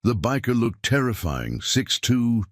The biker looked terrifying, 6'2",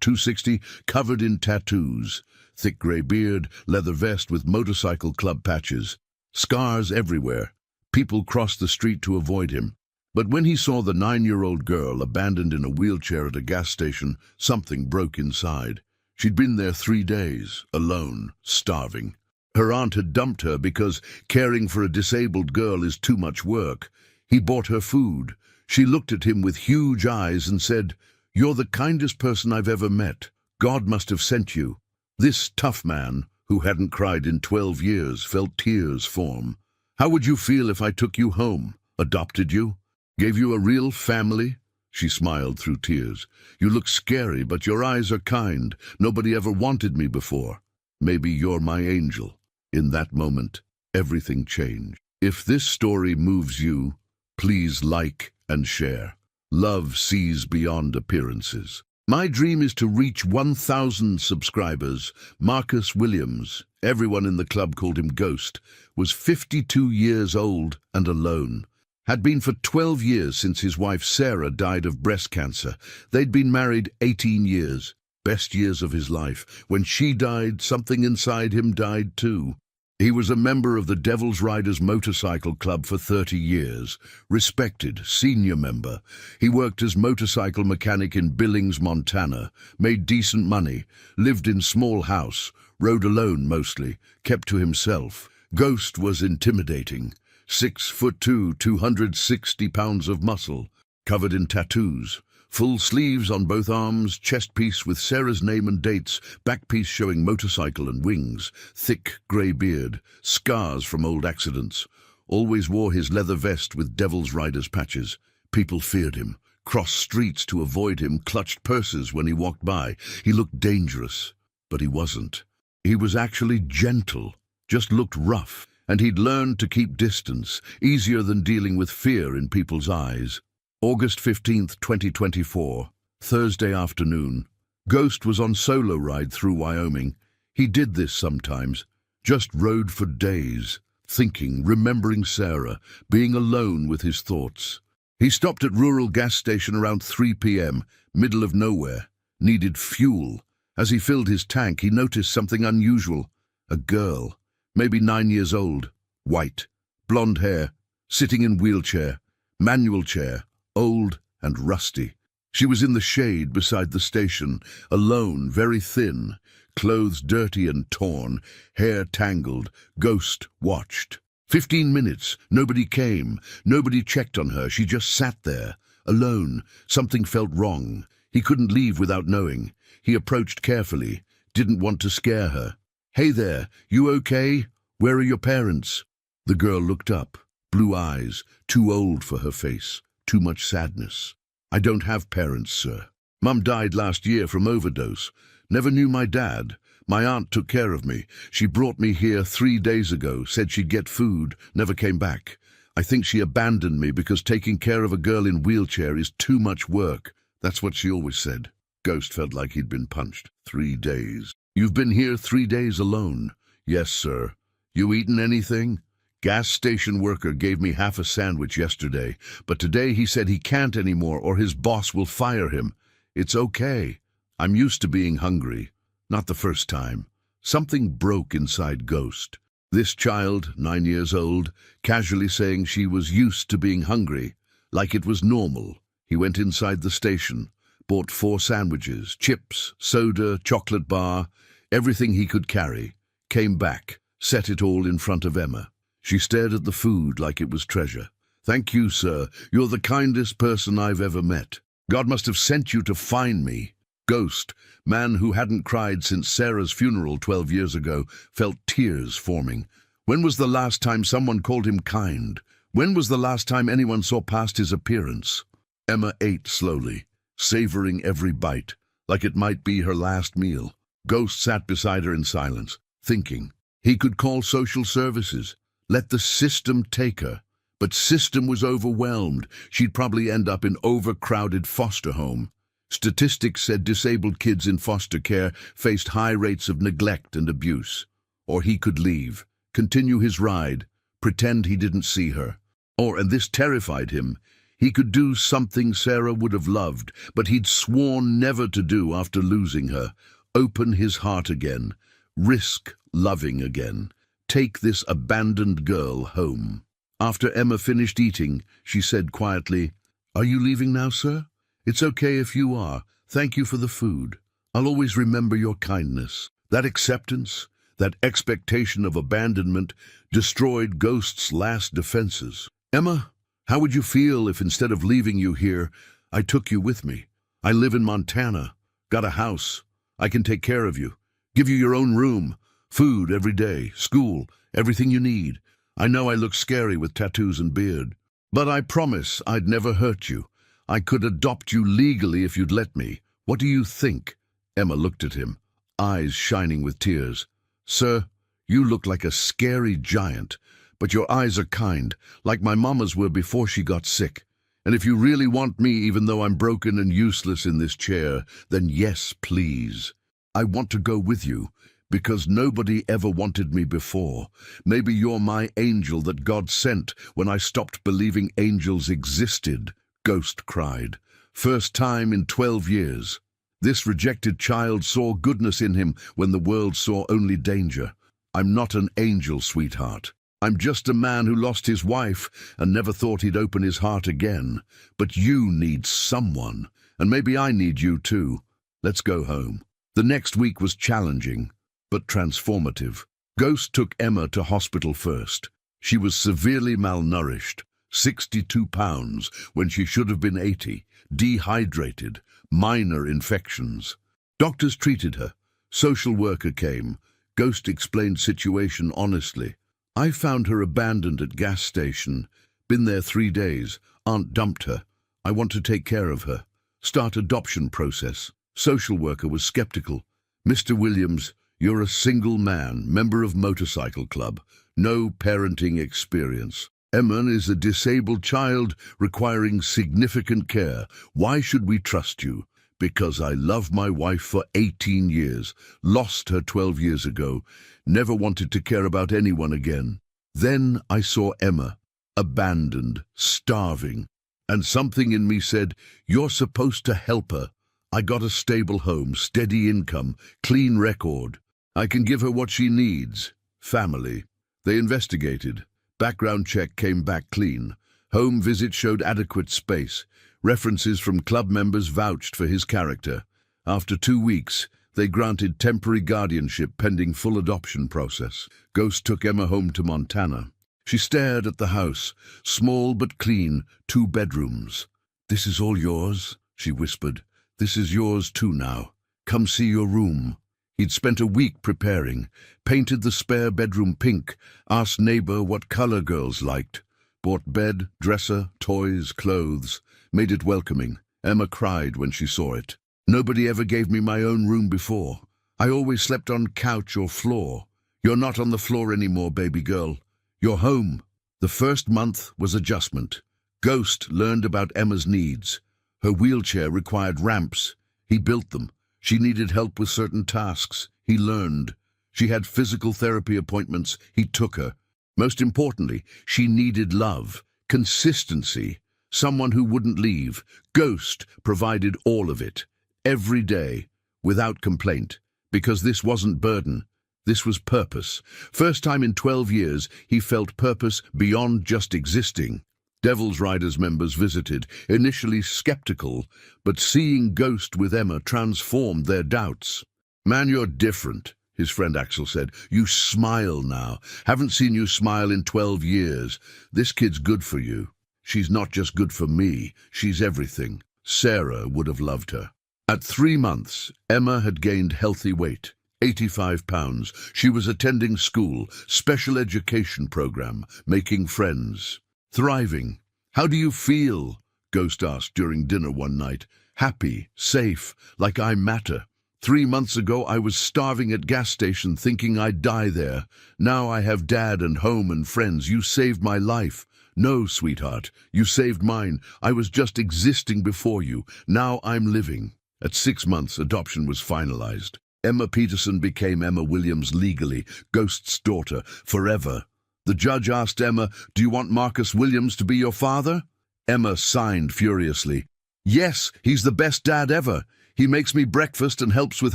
260, covered in tattoos, thick gray beard, leather vest with motorcycle club patches, scars everywhere. People crossed the street to avoid him. But when he saw the 9-year-old girl abandoned in a wheelchair at a gas station, something broke inside. She'd been there 3 days, alone, starving. Her aunt had dumped her because caring for a disabled girl is too much work. He bought her food. She looked at him with huge eyes and said, "You're the kindest person I've ever met. God must have sent you." This tough man, who hadn't cried in 12 years, felt tears form. "How would you feel if I took you home, adopted you, gave you a real family?" She smiled through tears. "You look scary, but your eyes are kind. Nobody ever wanted me before. Maybe you're my angel." In that moment, everything changed. If this story moves you, please like and share. Love sees beyond appearances. My dream is to reach 1,000 subscribers. Marcus Williams, everyone in the club called him Ghost, was 52 years old and alone. Had been for 12 years since his wife Sarah died of breast cancer. They'd been married 18 years, best years of his life. When she died, something inside him died too. He was a member of the Devil's Riders Motorcycle Club for 30 years, respected, senior member. He worked as motorcycle mechanic in Billings, Montana, made decent money, lived in small house, rode alone mostly, kept to himself. Ghost was intimidating. 6'2", 260 pounds of muscle, covered in tattoos. Full sleeves on both arms, chest piece with Sarah's name and dates, back piece showing motorcycle and wings, thick grey beard, scars from old accidents. Always wore his leather vest with Devil's Riders patches. People feared him, crossed streets to avoid him, clutched purses when he walked by. He looked dangerous, but he wasn't. He was actually gentle, just looked rough, and he'd learned to keep distance, easier than dealing with fear in people's eyes. August 15th, 2024, Thursday afternoon. Ghost was on solo ride through Wyoming. He did this sometimes, just rode for days, thinking, remembering Sarah, being alone with his thoughts. He stopped at rural gas station around 3 p.m., middle of nowhere, needed fuel. As he filled his tank, he noticed something unusual. A girl, maybe 9 years old, white, blonde hair, sitting in wheelchair, manual chair, old and rusty. She was in the shade beside the station, alone, very thin, clothes dirty and torn, hair tangled. Ghost watched. 15 minutes, nobody came, nobody checked on her. She just sat there, alone. Something felt wrong. He couldn't leave without knowing. He approached carefully, didn't want to scare her. "Hey there, you okay? Where are your parents?" The girl looked up, blue eyes, too old for her face. Too much sadness. "I don't have parents, sir. Mum died last year from overdose. Never knew my dad. My aunt took care of me. She brought me here 3 days ago, said she'd get food, never came back. I think she abandoned me because taking care of a girl in wheelchair is too much work. That's what she always said." Ghost felt like he'd been punched. 3 days. "You've been here 3 days alone?" "Yes, sir." "You eaten anything?" "Gas station worker gave me half a sandwich yesterday, but today he said he can't anymore or his boss will fire him. It's okay. I'm used to being hungry. Not the first time." Something broke inside Ghost. This child, 9 years old, casually saying she was used to being hungry, like it was normal. He went inside the station, bought 4 sandwiches, chips, soda, chocolate bar, everything he could carry, came back, set it all in front of Emma. She stared at the food like it was treasure. "Thank you, sir. You're the kindest person I've ever met. God must have sent you to find me." Ghost, man who hadn't cried since Sarah's funeral 12 years ago, felt tears forming. When was the last time someone called him kind? When was the last time anyone saw past his appearance? Emma ate slowly, savoring every bite, like it might be her last meal. Ghost sat beside her in silence, thinking. He could call social services. Let the system take her. But system was overwhelmed. She'd probably end up in overcrowded foster home. Statistics said disabled kids in foster care faced high rates of neglect and abuse. Or he could leave, continue his ride, pretend he didn't see her. And this terrified him, He could do something Sarah would have loved, but he'd sworn never to do after losing her. Open his heart again. Risk loving again. Take this abandoned girl home. After Emma finished eating, she said quietly, "Are you leaving now, sir? It's okay if you are. Thank you for the food. I'll always remember your kindness." That acceptance, that expectation of abandonment, destroyed Ghost's last defenses. "Emma, how would you feel if instead of leaving you here, I took you with me? I live in Montana, got a house. I can take care of you, give you your own room, food every day, school, everything you need. I know I look scary with tattoos and beard, but I promise I'd never hurt you. I could adopt you legally if you'd let me. What do you think?" Emma looked at him, eyes shining with tears. "Sir, you look like a scary giant, but your eyes are kind, like my mama's were before she got sick. And if you really want me, even though I'm broken and useless in this chair, then yes, please. I want to go with you, because nobody ever wanted me before. Maybe you're my angel that God sent when I stopped believing angels existed," Ghost cried. "First time in 12 years. This rejected child saw goodness in him when the world saw only danger. I'm not an angel, sweetheart. I'm just a man who lost his wife and never thought he'd open his heart again. But you need someone, and maybe I need you too. Let's go home." The next week was challenging, but transformative. Ghost took Emma to hospital first. She was severely malnourished, 62 pounds when she should have been 80, dehydrated, minor infections. Doctors treated her. Social worker came. Ghost explained situation honestly. "I found her abandoned at gas station. Been there 3 days. Aunt dumped her. I want to take care of her. Start adoption process." Social worker was skeptical. "Mr. Williams, you're a single man, member of motorcycle club. No parenting experience. Emma is a disabled child requiring significant care. Why should we trust you?" "Because I love my wife for 18 years, lost her 12 years ago, never wanted to care about anyone again. Then I saw Emma, abandoned, starving, and something in me said, you're supposed to help her. I got a stable home, steady income, clean record. I can give her what she needs. Family." They investigated. Background check came back clean. Home visit showed adequate space. References from club members vouched for his character. After 2 weeks, they granted temporary guardianship pending full adoption process. Ghost took Emma home to Montana. She stared at the house, small but clean, 2 bedrooms. "This is all yours," she whispered. "This is yours too now. Come see your room." He'd spent a week preparing, painted the spare bedroom pink, asked neighbor what color girls liked, bought bed, dresser, toys, clothes, made it welcoming. Emma cried when she saw it. "Nobody ever gave me my own room before. I always slept on couch or floor. You're not on the floor anymore, baby girl. You're home." The first month was adjustment. Ghost learned about Emma's needs. Her wheelchair required ramps. He built them. She needed help with certain tasks. He learned. She had physical therapy appointments. He took her. Most importantly, she needed love, consistency, someone who wouldn't leave. Ghost provided all of it, every day, without complaint, because this wasn't burden. This was purpose. First time in 12 years, he felt purpose beyond just existing. Devil's Riders members visited, initially skeptical, but seeing Ghost with Emma transformed their doubts. "Man, you're different," his friend Axel said. "You smile now. Haven't seen you smile in 12 years. This kid's good for you. She's not just good for me, she's everything." Sarah would have loved her. At 3 months, Emma had gained healthy weight, 85 pounds. She was attending school, special education program, making friends. Thriving. "How do you feel?" Ghost asked during dinner one night. "Happy, safe, like I matter. 3 months ago I was starving at gas station thinking I'd die there. Now I have dad and home and friends. You saved my life." "No, sweetheart, you saved mine. I was just existing before you. Now I'm living." At 6 months, adoption was finalized. Emma Peterson became Emma Williams legally, Ghost's daughter, forever. The judge asked Emma, "Do you want Marcus Williams to be your father?" Emma signed furiously. Yes, he's the best dad ever. He makes me breakfast and helps with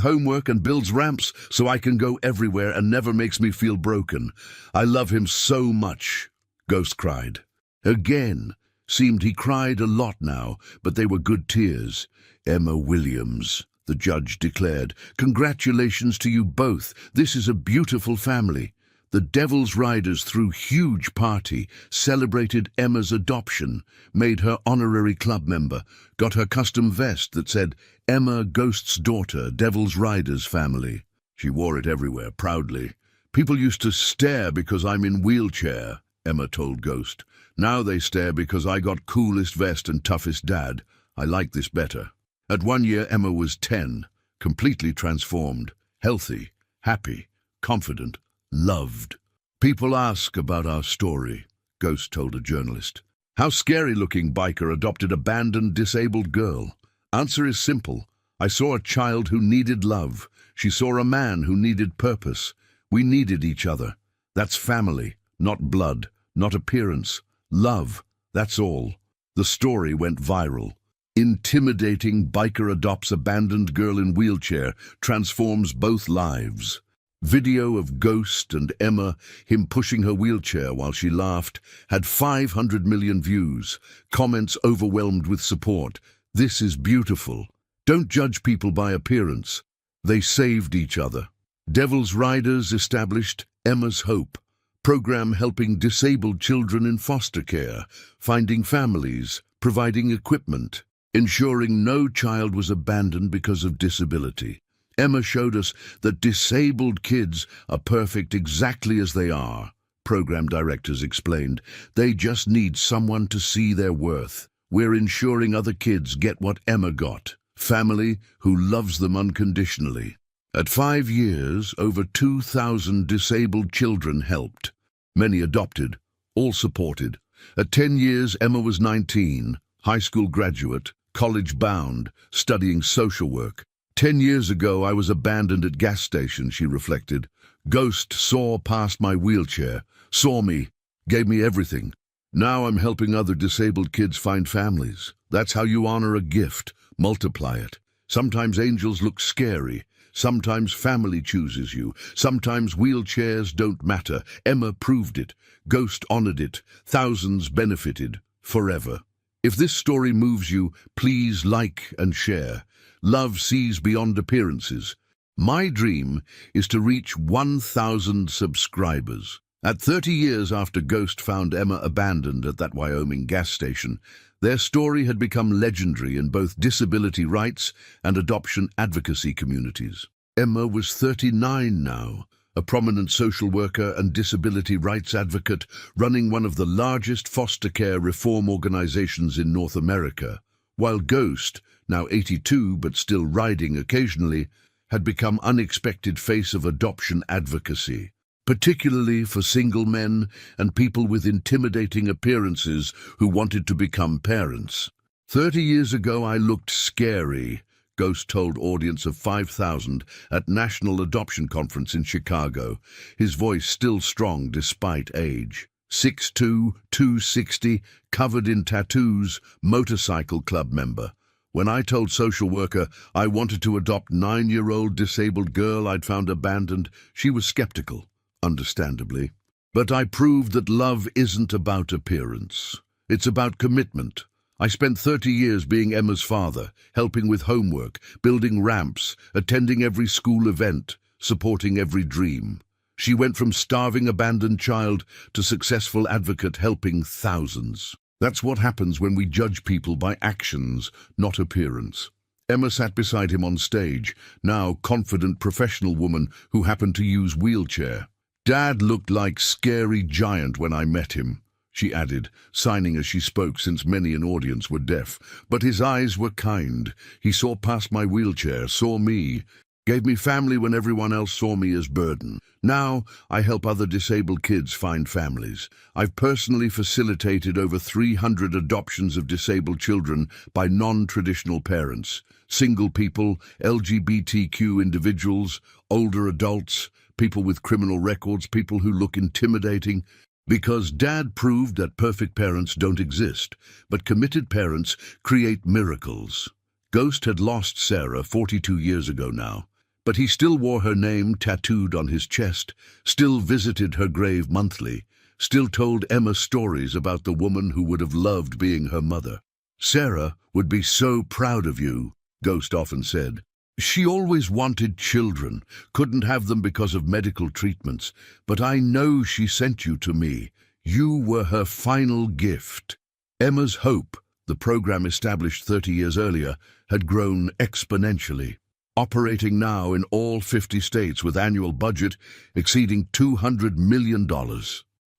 homework and builds ramps so I can go everywhere and never makes me feel broken. I love him so much, Ghost cried. Again. Seemed he cried a lot now, but they were good tears. Emma Williams, the judge declared. Congratulations to you both. This is a beautiful family. The Devil's Riders threw huge party, celebrated Emma's adoption, made her honorary club member, got her custom vest that said, Emma Ghost's daughter, Devil's Riders family. She wore it everywhere, proudly. People used to stare because I'm in wheelchair, Emma told Ghost. Now they stare because I got coolest vest and toughest dad. I like this better. At 1 year, Emma was 10, completely transformed, healthy, happy, confident, loved. People ask about our story, Ghost told a journalist. How scary-looking biker adopted abandoned disabled girl. Answer is simple. I saw a child who needed love. She saw a man who needed purpose. We needed each other. That's family, not blood, not appearance. Love, that's all. The story went viral. Intimidating biker adopts abandoned girl in wheelchair, transforms both lives. Video of Ghost and Emma, him pushing her wheelchair while she laughed, had 500 million views. Comments overwhelmed with support. This is beautiful. Don't judge people by appearance. They saved each other. Devil's Riders established Emma's Hope. Program helping disabled children in foster care, finding families, providing equipment, ensuring no child was abandoned because of disability. Emma showed us that disabled kids are perfect exactly as they are, program directors explained. They just need someone to see their worth. We're ensuring other kids get what Emma got, family who loves them unconditionally. At 5 years, over 2,000 disabled children helped. Many adopted, all supported. At 10 years, Emma was 19, high school graduate, college-bound, studying social work. 10 years ago, I was abandoned at gas station, she reflected. Ghost saw past my wheelchair, saw me, gave me everything. Now I'm helping other disabled kids find families. That's how you honor a gift, multiply it. Sometimes angels look scary. Sometimes family chooses you. Sometimes wheelchairs don't matter. Emma proved it. Ghost honored it. Thousands benefited. Forever. If this story moves you, please like and share. Love sees beyond appearances. My dream is to reach 1,000 subscribers. At 30 years after Ghost found Emma abandoned at that Wyoming gas station, their story had become legendary in both disability rights and adoption advocacy communities. Emma was 39 now, a prominent social worker and disability rights advocate running one of the largest foster care reform organizations in North America, while Ghost, now 82 but still riding occasionally, had become unexpected face of adoption advocacy, particularly for single men and people with intimidating appearances who wanted to become parents. 30 years ago I looked scary, Ghost told audience of 5,000 at National Adoption Conference in Chicago, his voice still strong despite age. 6'2", 260, covered in tattoos, motorcycle club member. When I told social worker I wanted to adopt 9-year-old disabled girl I'd found abandoned, she was skeptical, understandably. But I proved that love isn't about appearance. It's about commitment. I spent 30 years being Emma's father, helping with homework, building ramps, attending every school event, supporting every dream. She went from starving abandoned child to successful advocate helping thousands. That's what happens when we judge people by actions, not appearance. Emma sat beside him on stage, now confident professional woman who happened to use wheelchair. Dad looked like scary giant when I met him, she added, signing as she spoke since many an audience were deaf. But his eyes were kind. He saw past my wheelchair, saw me, gave me family when everyone else saw me as burden. Now I help other disabled kids find families. I've personally facilitated over 300 adoptions of disabled children by non-traditional parents, single people, LGBTQ individuals, older adults, people with criminal records, people who look intimidating. Because Dad proved that perfect parents don't exist, but committed parents create miracles. Ghost had lost Sarah 42 years ago now, but he still wore her name tattooed on his chest, still visited her grave monthly, still told Emma stories about the woman who would have loved being her mother. "Sarah would be so proud of you," Ghost often said. "She always wanted children, couldn't have them because of medical treatments, but I know she sent you to me. You were her final gift." Emma's hope, the program established 30 years earlier, had grown exponentially, operating now in all 50 states with annual budget exceeding $200 million.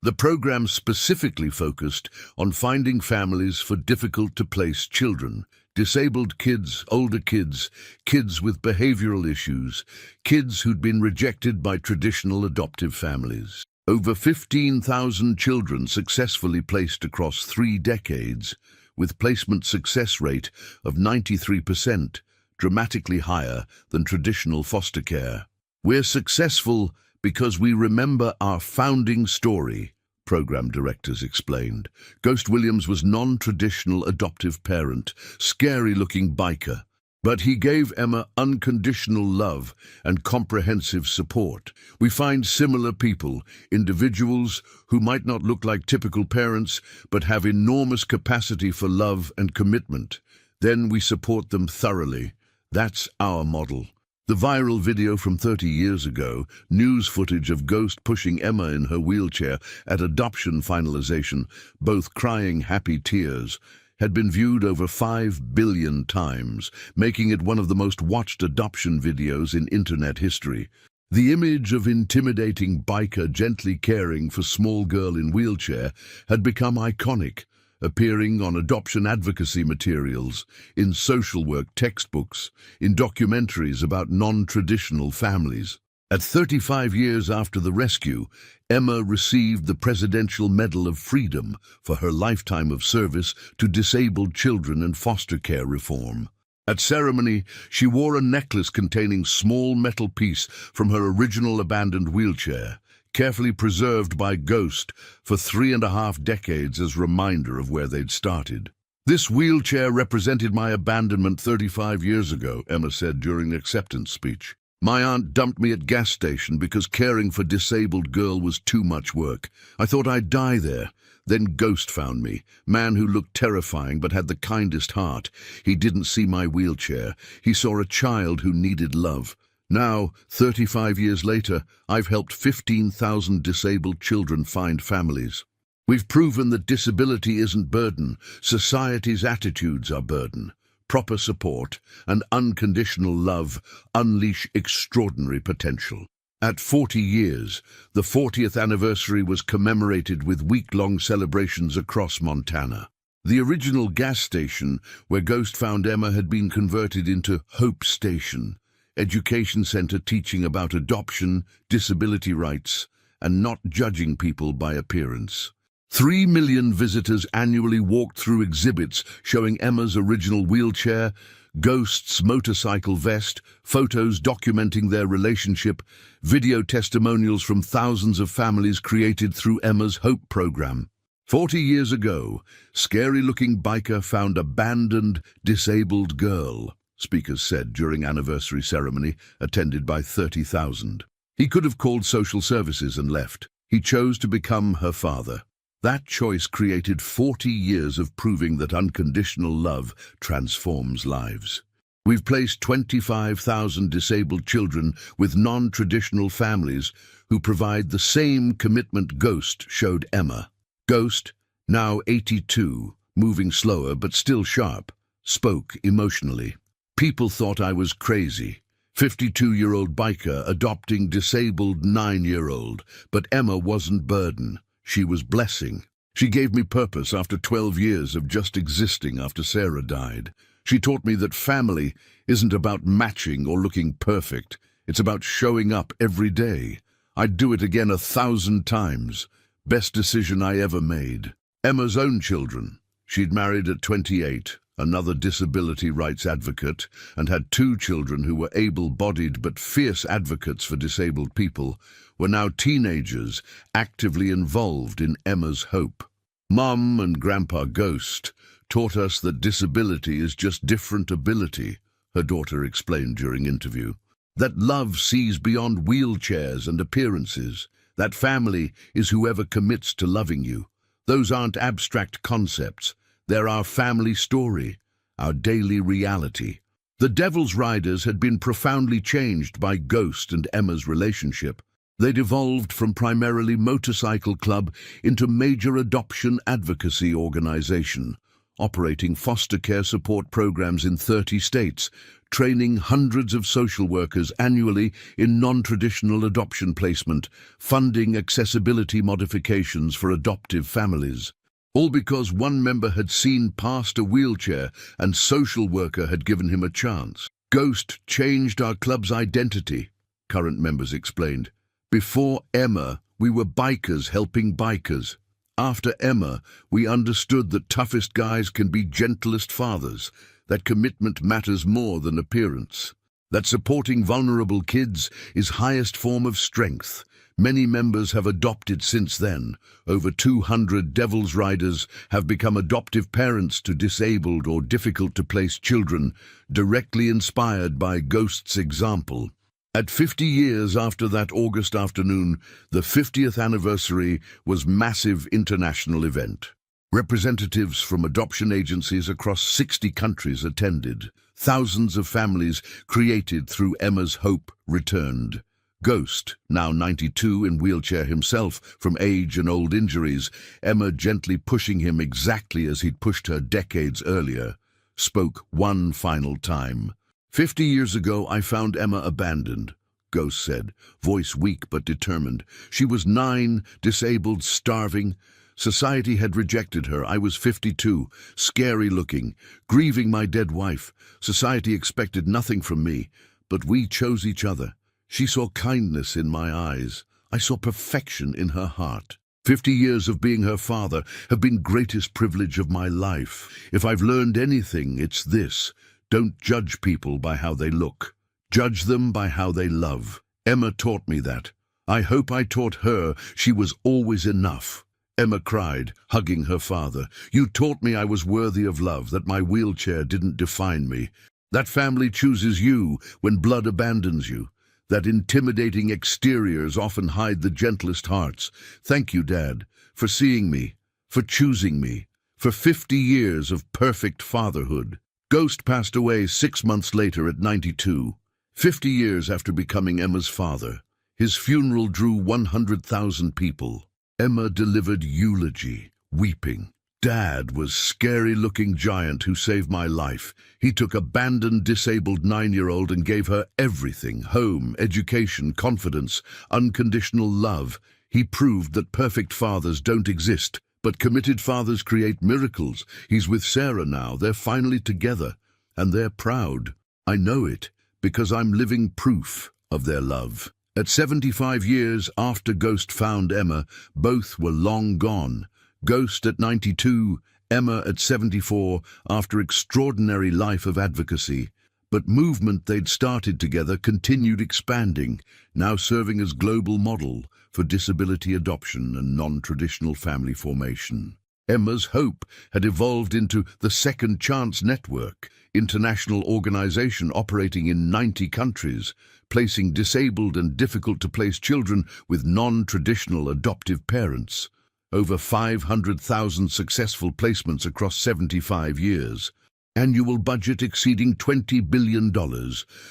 The program specifically focused on finding families for difficult-to-place children, disabled kids, older kids, kids with behavioral issues, kids who'd been rejected by traditional adoptive families. Over 15,000 children successfully placed across 3 decades, with placement success rate of 93%, dramatically higher than traditional foster care. "We're successful because we remember our founding story," program directors explained. Ghost Williams was non-traditional adoptive parent, scary-looking biker, but he gave Emma unconditional love and comprehensive support. We find similar people, individuals who might not look like typical parents, but have enormous capacity for love and commitment. Then we support them thoroughly. That's our model. The viral video from 30 years ago, news footage of Ghost pushing Emma in her wheelchair at adoption finalization, both crying happy tears, had been viewed over 5 billion times, making it one of the most watched adoption videos in internet history. The image of intimidating biker gently caring for small girl in wheelchair had become iconic, appearing on adoption advocacy materials, in social work textbooks, in documentaries about non-traditional families. At 35 years after the rescue, Emma received the Presidential Medal of Freedom for her lifetime of service to disabled children and foster care reform. At ceremony, she wore a necklace containing small metal piece from her original abandoned wheelchair, carefully preserved by Ghost for 3.5 decades as reminder of where they'd started. "This wheelchair represented my abandonment 35 years ago," Emma said during the acceptance speech. "My aunt dumped me at gas station because caring for disabled girl was too much work. I thought I'd die there. Then Ghost found me, man who looked terrifying but had the kindest heart. He didn't see my wheelchair. He saw a child who needed love. Now, 35 years later, I've helped 15,000 disabled children find families. We've proven that disability isn't burden. Society's attitudes are burden. Proper support and unconditional love unleash extraordinary potential." At 40 years, the 40th anniversary was commemorated with week-long celebrations across Montana. The original gas station where Ghost found Emma had been converted into Hope Station, education center teaching about adoption, disability rights, and not judging people by appearance. 3 million visitors annually walked through exhibits showing Emma's original wheelchair, Ghost's motorcycle vest, photos documenting their relationship, video testimonials from thousands of families created through Emma's Hope program. 40 years ago, scary-looking biker found abandoned, disabled girl, speakers said during anniversary ceremony attended by 30,000. He could have called social services and left. He chose to become her father. That choice created 40 years of proving that unconditional love transforms lives. We've placed 25,000 disabled children with non-traditional families who provide the same commitment Ghost showed Emma. Ghost, now 82, moving slower but still sharp, spoke emotionally. "People thought I was crazy. 52-year-old biker adopting disabled 9-year-old, but Emma wasn't burden. She was blessing. She gave me purpose after 12 years of just existing after Sarah died. She taught me that family isn't about matching or looking perfect. It's about showing up every day. I'd do it again 1,000 times. Best decision I ever made." Emma's own children. She'd married at 28, another disability rights advocate, and had two children who were able-bodied but fierce advocates for disabled people, were now teenagers actively involved in Emma's hope. Mom and Grandpa Ghost taught us that disability is just different ability, her daughter explained during interview. That love sees beyond wheelchairs and appearances. That family is whoever commits to loving you. Those aren't abstract concepts. They're our family story, our daily reality. The Devil's Riders had been profoundly changed by Ghost and Emma's relationship. They'd evolved from primarily motorcycle club into major adoption advocacy organization, operating foster care support programs in 30 states, training hundreds of social workers annually in non-traditional adoption placement, funding accessibility modifications for adoptive families. All because one member had seen past a wheelchair and social worker had given him a chance. Ghost changed our club's identity, current members explained. Before Emma, we were bikers helping bikers. After Emma, we understood that toughest guys can be gentlest fathers, that commitment matters more than appearance, that supporting vulnerable kids is highest form of strength. Many members have adopted since then. Over 200 Devil's Riders have become adoptive parents to disabled or difficult-to-place children, directly inspired by Ghost's example. At 50 years after that August afternoon, the 50th anniversary was a massive international event. Representatives from adoption agencies across 60 countries attended. Thousands of families created through Emma's hope returned. Ghost, now 92 in wheelchair himself from age and old injuries, Emma gently pushing him exactly as he'd pushed her decades earlier, spoke one final time. 50 years ago, I found Emma abandoned, Ghost said, voice weak but determined. She was 9, disabled, starving. Society had rejected her. I was 52, scary looking, grieving my dead wife. Society expected nothing from me, but we chose each other. She saw kindness in my eyes. I saw perfection in her heart. 50 years of being her father have been greatest privilege of my life. If I've learned anything, it's this. Don't judge people by how they look. Judge them by how they love. Emma taught me that. I hope I taught her she was always enough. Emma cried, hugging her father. You taught me I was worthy of love, that my wheelchair didn't define me. That family chooses you when blood abandons you. That intimidating exteriors often hide the gentlest hearts. Thank you, Dad, for seeing me, for choosing me, for 50 years of perfect fatherhood. Ghost passed away 6 months later at 92, 50 years after becoming Emma's father. His funeral drew 100,000 people. Emma delivered eulogy, weeping. Dad was scary-looking giant who saved my life. He took abandoned, disabled 9-year-old and gave her everything: home, education, confidence, unconditional love. He proved that perfect fathers don't exist, but committed fathers create miracles. He's with Sarah now. They're finally together, and they're proud. I know it, because I'm living proof of their love. At 75 years after Ghost found Emma, both were long gone. Ghost at 92, Emma at 74, after extraordinary life of advocacy. But movement they'd started together continued expanding, now serving as global model for disability adoption and non-traditional family formation. Emma's hope had evolved into the Second Chance Network, international organization operating in 90 countries, placing disabled and difficult-to-place children with non-traditional adoptive parents. Over 500,000 successful placements across 75 years. Annual budget exceeding $20 billion,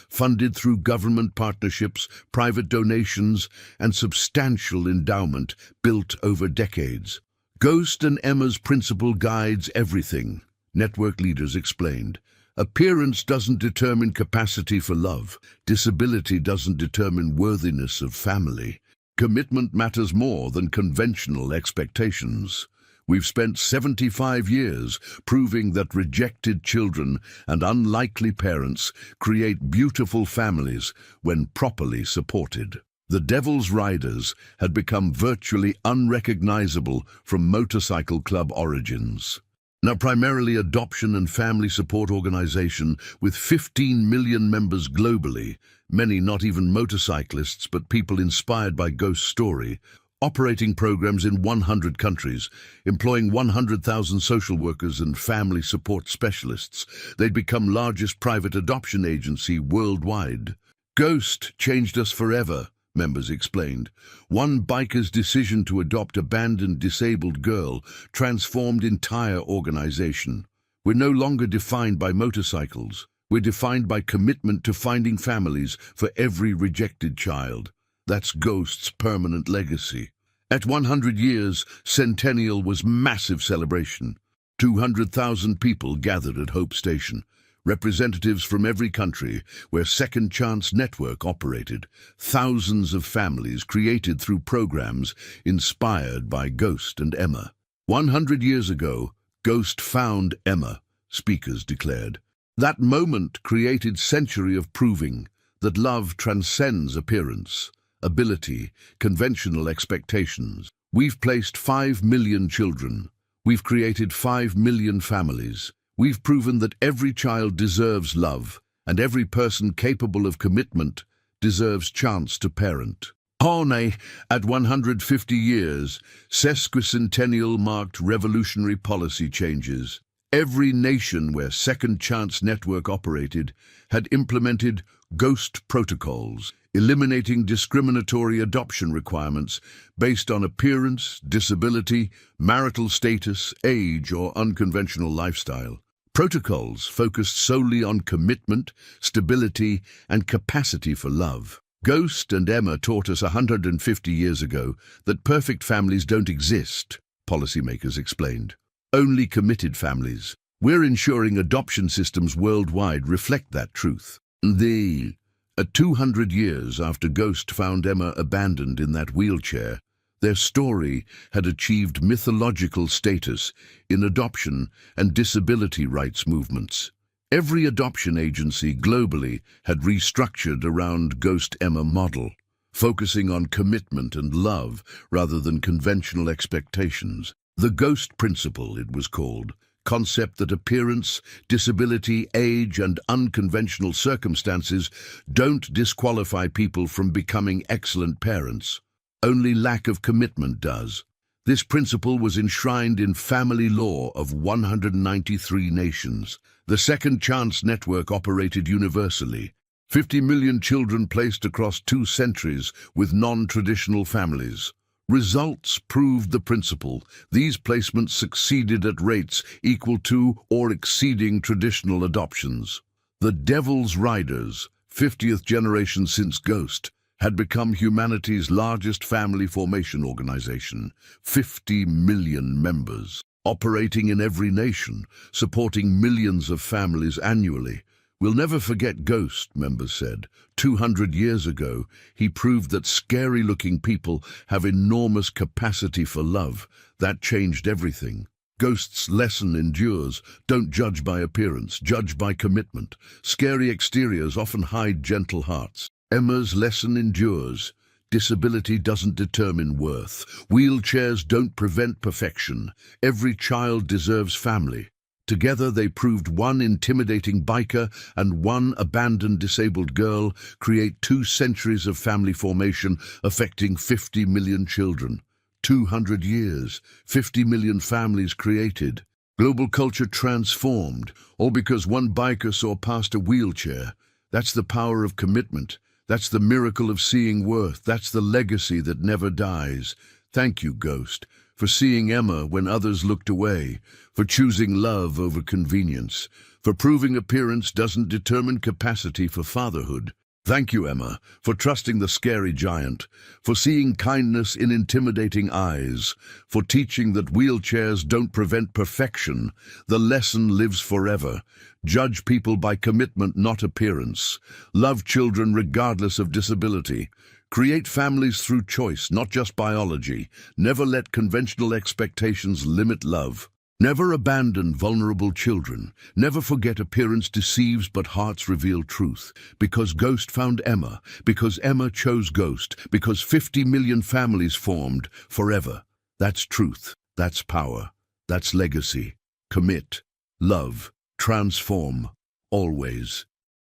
funded through government partnerships, private donations, and substantial endowment built over decades. Ghost and Emma's principle guides everything, network leaders explained. Appearance doesn't determine capacity for love. Disability doesn't determine worthiness of family. Commitment matters more than conventional expectations. We've spent 75 years proving that rejected children and unlikely parents create beautiful families when properly supported. The Devil's Riders had become virtually unrecognizable from motorcycle club origins. Now, primarily adoption and family support organization with 15 million members globally, many not even motorcyclists but people inspired by Ghost Story, operating programs in 100 countries, employing 100,000 social workers and family support specialists. They'd become largest private adoption agency worldwide. Ghost changed us forever, members explained. One biker's decision to adopt abandoned disabled girl transformed entire organization. We're no longer defined by motorcycles. We're defined by commitment to finding families for every rejected child. That's Ghost's permanent legacy. At 100 years, Centennial was massive celebration. 200,000 people gathered at Hope Station. Representatives from every country where Second Chance Network operated. Thousands of families created through programs inspired by Ghost and Emma. 100 years ago, Ghost found Emma, speakers declared. That moment created century of proving that love transcends appearance, ability, conventional expectations. We've placed 5 million children. We've created 5 million families. We've proven that every child deserves love, and every person capable of commitment deserves chance to parent. Horney, at 150 years, sesquicentennial marked revolutionary policy changes. Every nation where Second Chance Network operated had implemented Ghost protocols, eliminating discriminatory adoption requirements based on appearance, disability, marital status, age, or unconventional lifestyle. Protocols focused solely on commitment, stability, and capacity for love. Ghost and Emma taught us 150 years ago that perfect families don't exist, policymakers explained. Only committed families. We're ensuring adoption systems worldwide reflect that truth. At 200 years after Ghost found Emma abandoned in that wheelchair, their story had achieved mythological status in adoption and disability rights movements. Every adoption agency globally had restructured around Ghost Emma model, focusing on commitment and love rather than conventional expectations. The Ghost Principle, it was called, concept that appearance, disability, age, and unconventional circumstances don't disqualify people from becoming excellent parents. Only lack of commitment does. This principle was enshrined in family law of 193 nations. The Second Chance Network operated universally. 50 million children placed across 2 centuries with non-traditional families. Results proved the principle. These placements succeeded at rates equal to or exceeding traditional adoptions. The Devil's Riders, 50th generation since Ghost, had become humanity's largest family formation organization, 50 million members, operating in every nation, supporting millions of families annually. We'll never forget Ghost, members said. 200 years ago, he proved that scary-looking people have enormous capacity for love. That changed everything. Ghost's lesson endures. Don't judge by appearance, judge by commitment. Scary exteriors often hide gentle hearts. Emma's lesson endures. Disability doesn't determine worth. Wheelchairs don't prevent perfection. Every child deserves family. Together they proved one intimidating biker and one abandoned disabled girl create 2 centuries of family formation affecting 50 million children. 200 years, 50 million families created. Global culture transformed, all because one biker saw past a wheelchair. That's the power of commitment. That's the miracle of seeing worth. That's the legacy that never dies. Thank you, Ghost, for seeing Emma when others looked away, for choosing love over convenience, for proving appearance doesn't determine capacity for fatherhood. Thank you, Emma, for trusting the scary giant, for seeing kindness in intimidating eyes, for teaching that wheelchairs don't prevent perfection. The lesson lives forever. Judge people by commitment, not appearance. Love children regardless of disability. Create families through choice, not just biology. Never let conventional expectations limit love. Never abandon vulnerable children. Never forget appearance deceives but hearts reveal truth. Because Ghost found Emma. Because Emma chose Ghost. Because 50 million families formed forever. That's truth. That's power. That's legacy. commit, love, transform, always.